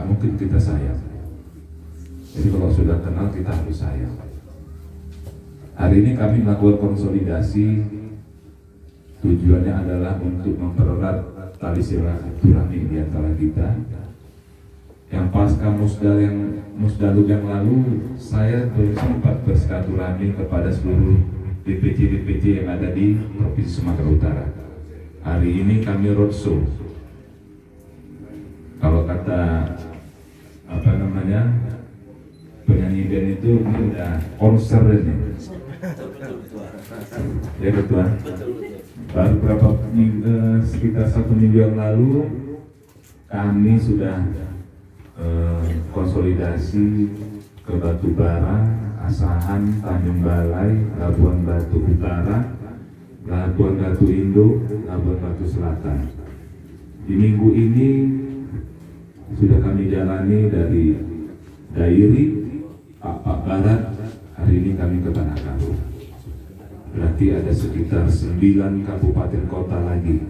mungkin kita sayang. Jadi kalau sudah kenal kita harus sayang. Hari ini kami melakukan konsolidasi, tujuannya adalah untuk mempererat tali silaturahmi di antara kita. Yang pasca Musdalub yang lalu, saya belum sempat bersilaturahmi kepada seluruh DPC yang ada di Provinsi Sumatera Utara. Hari ini kami roadshow. Kalau kata penyanyi band itu ini udah konser ini. Ya ketua. Baru sekitar 1 minggu yang lalu kami sudah konsolidasi ke Batubara, Asahan, Tanjung Balai, Labuan Batu Utara, Labuan Batu Indo, Labuan Batu Selatan. Di minggu ini sudah kami jalani dari Dairi, Pak Barat, hari ini kami ke Tanah Karo. Berarti ada sekitar 9 kabupaten kota lagi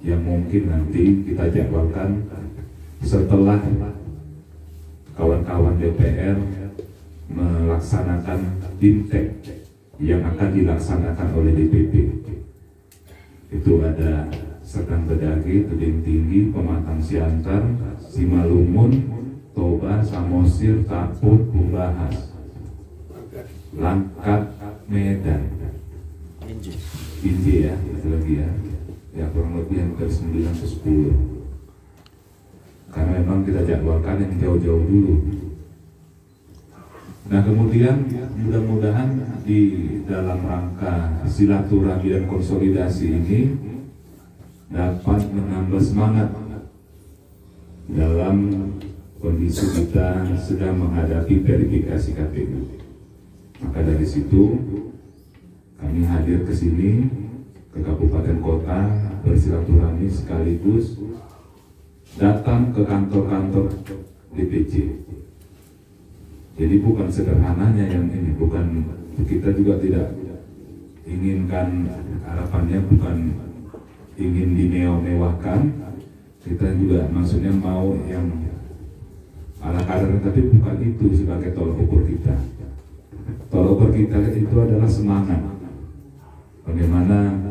yang mungkin nanti kita jadwalkan setelah kawan-kawan DPR melaksanakan BIMTEK yang akan dilaksanakan oleh DPP. Itu ada Serdang Bedagi, Tebing Tinggi, Pematang Siantar, Simalungun, Toba, Samosir, Kaput, Bumbahas, Langkat, Medan, Inji ya, itu lagi ya. Ya kurang lebih yang ke 9 ke 10. Karena memang kita jadwalkan yang jauh-jauh dulu. Nah kemudian mudah-mudahan di dalam rangka silaturahmi dan konsolidasi ini dapat menambah semangat dalam kondisi kita sedang menghadapi verifikasi KPU. Maka dari situ kami hadir ke sini ke kabupaten kota bersilaturahmi sekaligus datang ke kantor-kantor DPC. Jadi bukan sederhananya yang ini, bukan kita juga tidak inginkan, harapannya bukan ingin dimewah-mewahkan, kita juga maksudnya mau yang ala kadar, tapi bukan itu sebagai tolak ukur kita. Tolak ukur kita itu adalah semangat. Bagaimana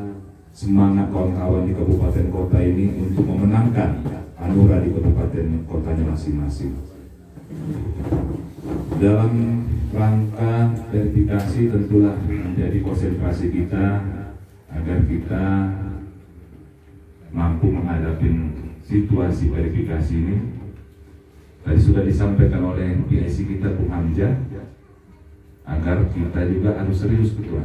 semangat kawan-kawan di kabupaten kota ini untuk memenangkan Hanura di kabupaten kotanya masing-masing. Dalam rangka verifikasi tentulah menjadi konsentrasi kita agar kita mampu menghadapi situasi verifikasi ini. Tadi sudah disampaikan oleh PIC kita Bung Hamzah agar kita juga harus serius ketua.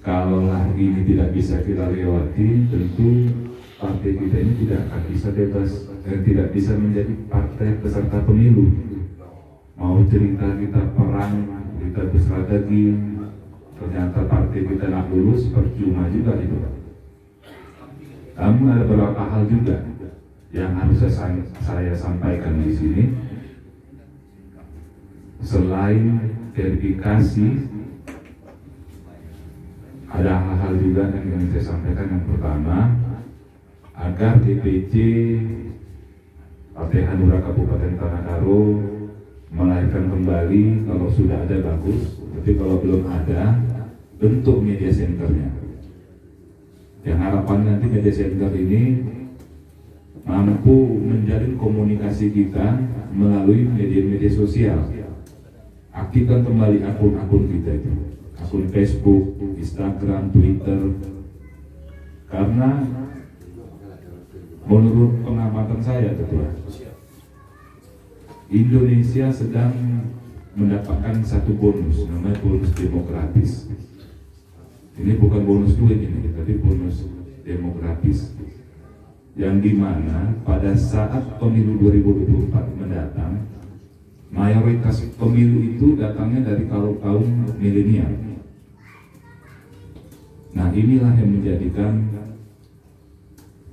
Kalau ini tidak bisa kita lewati, tentu partai kita ini tidak akan bisa bebas, tidak bisa menjadi partai peserta pemilu. Mau cerita kita perang, kita berstrategi, ternyata partai kita nggak lulus, percuma juga itu. Namun ada beberapa hal juga yang harus saya sampaikan di sini. Selain verifikasi, ada hal-hal juga yang ingin saya sampaikan. Yang pertama, agar DPC Partai Hanura Kabupaten Tanah Karo melahirkan kembali, kalau sudah ada bagus, tapi kalau belum ada, bentuk media centernya. Yang harapan nanti media center ini mampu menjalin komunikasi kita melalui media-media sosial. Aktifkan kembali akun-akun kita itu, akun Facebook, Instagram, Twitter, karena menurut pengamatan saya ketua, Indonesia sedang mendapatkan satu bonus, namanya bonus demokratis. Ini bukan bonus duit ini, tapi bonus demokratis, yang dimana pada saat pemilu 2024 mendatang, mayoritas pemilu itu datangnya dari kaum milenial. Nah inilah yang menjadikan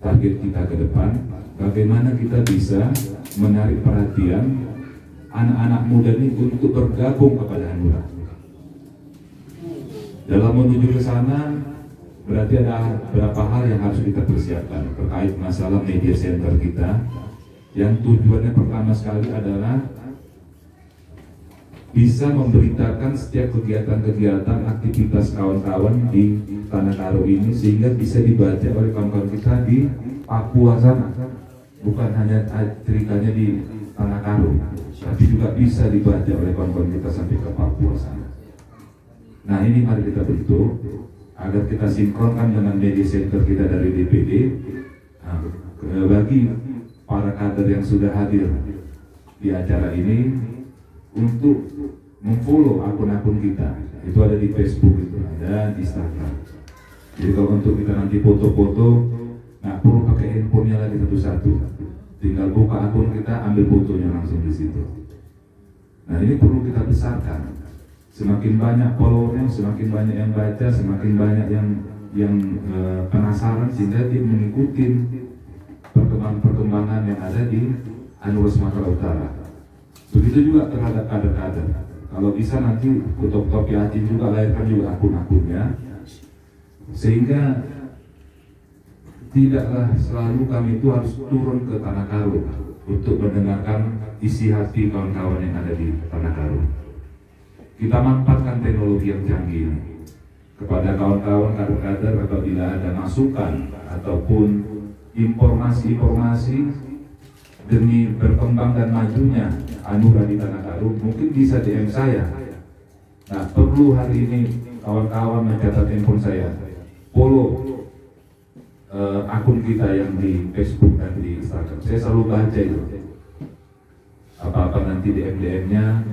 target kita ke depan, bagaimana kita bisa menarik perhatian anak-anak muda ini untuk bergabung kepada Hanura. Dalam menuju ke sana, berarti ada beberapa hal yang harus kita persiapkan terkait masalah media center kita, yang tujuannya pertama sekali adalah bisa memberitakan setiap kegiatan-kegiatan aktivitas kawan-kawan di Tanah Karo ini sehingga bisa dibaca oleh kawan-kawan kita di Papua sana, bukan hanya ceritanya di Tanah Karo, tapi juga bisa dibaca oleh kawan-kawan kita sampai ke Papua sana. Nah, ini mari kita bentuk agar kita sinkronkan dengan media center kita dari DPD. Nah, bagi para kader yang sudah hadir di acara ini untuk memfollow akun-akun kita, itu ada di Facebook, itu ada di Instagram. Jadi kalau untuk kita nanti foto-foto, nggak perlu pakai handphonenya lagi satu-satu, tinggal buka akun kita, ambil fotonya langsung di situ. Nah, ini perlu kita besarkan. Semakin banyak followernya, semakin banyak yang baca, semakin banyak yang penasaran sehingga dia mengikuti perkembangan yang ada di Anur Sumatera Utara. Begitu juga terhadap kader-kader. Kalau bisa nanti Kutok Yatim juga lahirkan juga akun-akunnya, sehingga tidaklah selalu kami itu harus turun ke Tanah Karo untuk mendengarkan isi hati kawan-kawan yang ada di Tanah Karo. Kita manfaatkan teknologi yang canggih ini kepada kawan-kawan kader-kader apabila ada masukan ataupun informasi-informasi demi berkembang dan majunya Anura di Tanah Karo, mungkin bisa DM saya. Nah, perlu hari ini kawan-kawan mencatat handphone saya, follow akun kita yang di Facebook dan di Instagram. Saya selalu baca itu. Apa-apa nanti DM-nya,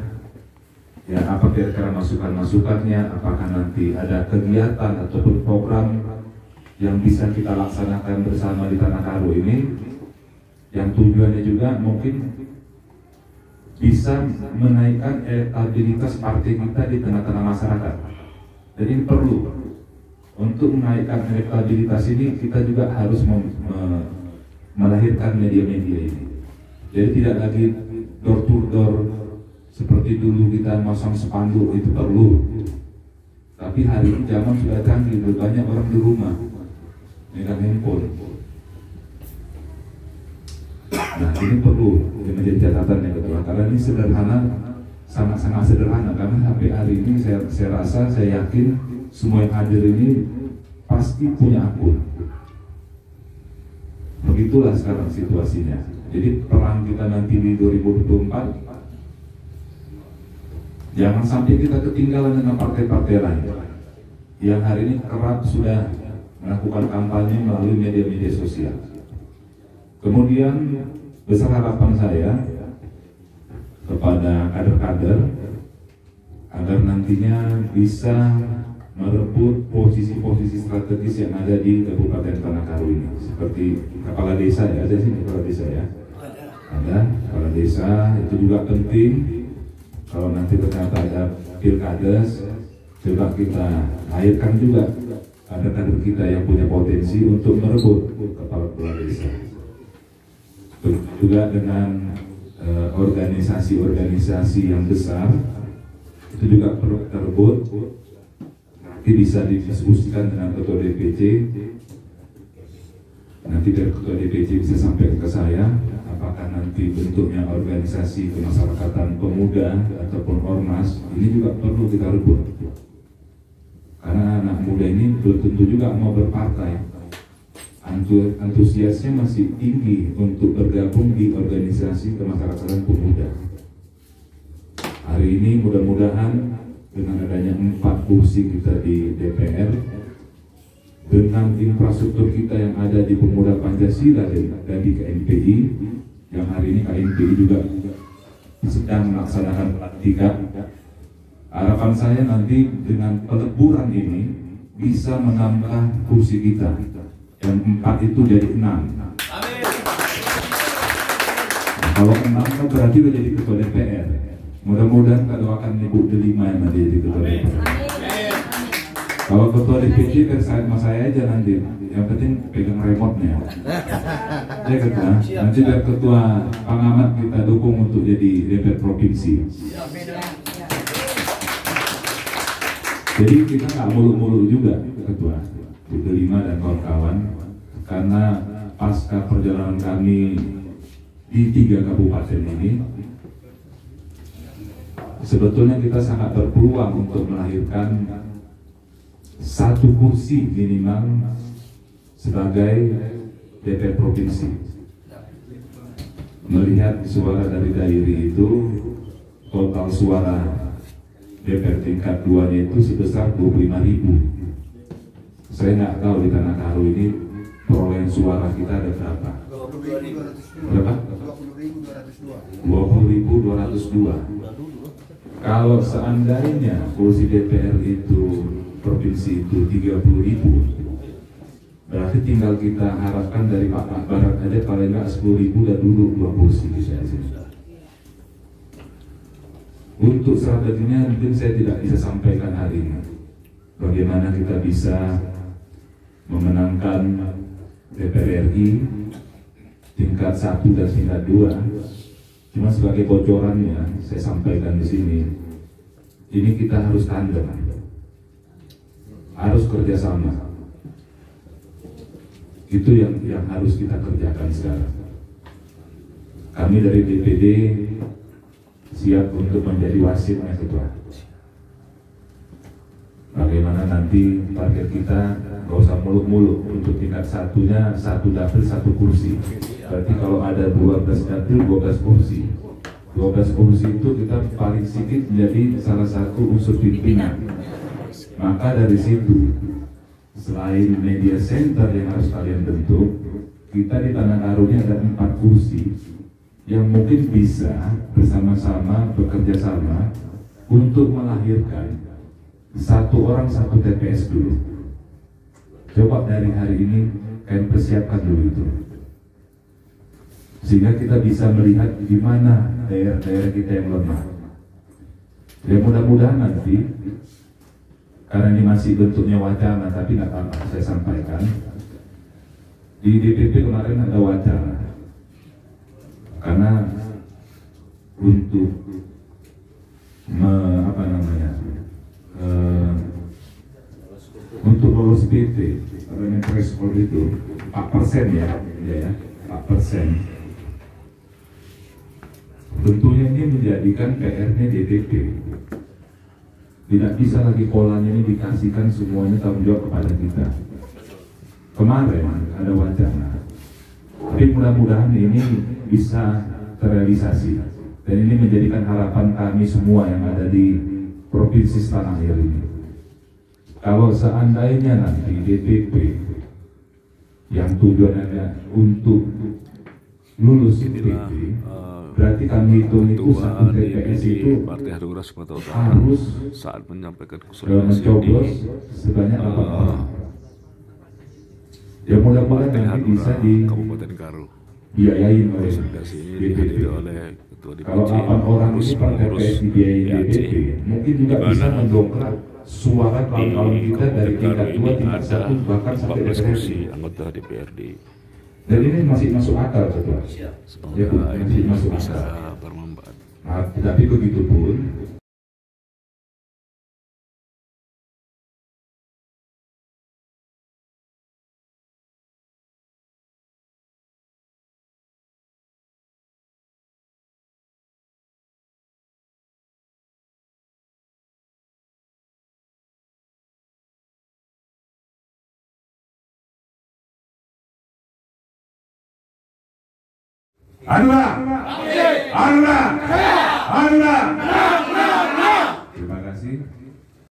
ya apa kira-kira masukan-masukannya, apakah nanti ada kegiatan ataupun program yang bisa kita laksanakan bersama di Tanah Karo ini, yang tujuannya juga mungkin bisa menaikkan elektabilitas partai kita di tengah-tengah masyarakat. Dan ini perlu. Untuk menaikkan elektabilitas ini kita juga harus melahirkan media-media ini. Jadi tidak lagi door to door seperti dulu kita masang spanduk, itu perlu. Tapi hari ini zaman sudah canggih, banyak orang di rumah megang handphone. Nah, ini perlu menjadi catatan yang kedua, karena ini sederhana, sangat-sangat sederhana. Karena sampai hari ini saya rasa, saya yakin semua yang hadir ini pasti punya akun. Begitulah sekarang situasinya. Jadi perang kita nanti di 2024, jangan sampai kita ketinggalan dengan partai-partai lain yang hari ini kerap sudah melakukan kampanye melalui media-media sosial. Kemudian besar harapan saya kepada kader-kader agar nantinya bisa merebut posisi-posisi strategis yang ada di Kabupaten Tanah Karo ini, seperti kepala desa ya, ada sih kepala desa ya, ada kepala desa, itu juga penting. Kalau nanti ternyata ada pilkades, coba kita lahirkan juga kader-kader kita yang punya potensi untuk merebut kepala desa. Juga dengan organisasi-organisasi yang besar itu juga perlu terebut. Nanti bisa didiskusikan dengan ketua DPC. Nanti dari ketua DPC bisa sampai ke saya, apakah nanti bentuknya organisasi kemasyarakatan pemuda ataupun ormas, ini juga perlu kita rebut. Karena anak muda ini belum tentu juga mau berpartai. Antusiasnya masih tinggi untuk bergabung di organisasi kemasyarakatan pemuda. Hari ini mudah-mudahan dengan adanya 4 kursi kita di DPR, dengan infrastruktur kita yang ada di Pemuda Pancasila dan di KNPI, yang hari ini KNPI juga sedang melaksanakan pelantikan. Harapan saya nanti dengan peleburan ini bisa menambah kursi kita. Yang 4 itu jadi 6. Nah, kalau 6 kan berarti udah jadi ketua DPR. Mudah-mudahan kita doakan Ibu Delima yang nanti jadi ketua DPR. Kalau ketua DPC kan sama saya aja nanti. Yang penting pegang remote-nya. Ya ketua. Nanti biar ketua pengamat kita dukung untuk jadi DPR provinsi. Jadi kita nggak mulu-mulu juga ketua. Bu Delima dan kawan-kawan, karena pasca perjalanan kami di 3 kabupaten ini, sebetulnya kita sangat berpeluang untuk melahirkan 1 kursi minimal sebagai DPR provinsi. Melihat suara dari Dairi itu, total suara DPR tingkat 2-nya itu sebesar 25.000. Saya nggak tahu di Tanah Karu ini perolehan suara kita ada berapa? Berapa? 20.202. Kalau seandainya kursi DPR itu provinsi itu 30.000, berarti tinggal kita harapkan dari Pak Barat aja paling nggak 10.000 dan duduk 2 kursi di sini. Untuk strateginya mungkin saya tidak bisa sampaikan hari ini. Bagaimana kita bisa memenangkan DPR RI tingkat 1 dan tingkat 2. Cuma sebagai bocorannya saya sampaikan di sini. Ini kita harus tandem, harus kerjasama. Itu yang harus kita kerjakan sekarang. Kami dari DPD siap untuk menjadi wasitnya ketua. Bagaimana nanti target kita nggak usah muluk-muluk, untuk tingkat 1-nya 1 dapil 1 kursi. Berarti kalau ada 12 dapil 12 kursi. 12 kursi itu kita paling sedikit menjadi salah satu unsur pimpinan. Maka dari situ, selain media center yang harus kalian bentuk, kita di Tanah Karu ini ada 4 kursi yang mungkin bisa bersama-sama bekerja sama untuk melahirkan 1 orang 1 TPS dulu. Coba dari hari ini kalian persiapkan dulu itu, sehingga kita bisa melihat di mana daerah-daerah kita yang lemah. Ya mudah-mudahan nanti, karena ini masih bentuknya wacana, tapi nggak apa-apa saya sampaikan. Di DPP kemarin ada wacana, karena untuk untuk lolos PT parliamentary threshold itu 4% ya, 4%. Tentunya ini menjadikan PR-nya DPP. Tidak bisa lagi polanya ini dikasihkan semuanya tanggung jawab kepada kita. Kemarin ada wacana, tapi mudah-mudahan ini bisa terrealisasi, dan ini menjadikan harapan kami semua yang ada di provinsi Tanah Air ini. Kalau seandainya nanti DPP yang tujuannya untuk lulus PT, berarti kami hitung itu 1 TPS itu harus saat menyampaikan mencoblos sebanyak 8 orang. Ya mudah-mudahan nanti bisa di Kabupaten Karu biayain oleh DPP. Kalau 8 orang ini per TPS dibiayain DPP, mungkin juga bisa mendongkrak suara kawan-kawan kita dari tingkat 2, tingkat 1, bahkan sampai DPRD. Anggota DPRD. Dan ini masih masuk akal, Saudara. Ya, masih masuk bisa akal. bermanfaat. Nah, tapi begitu pun Anwar, Anwar, Anwar.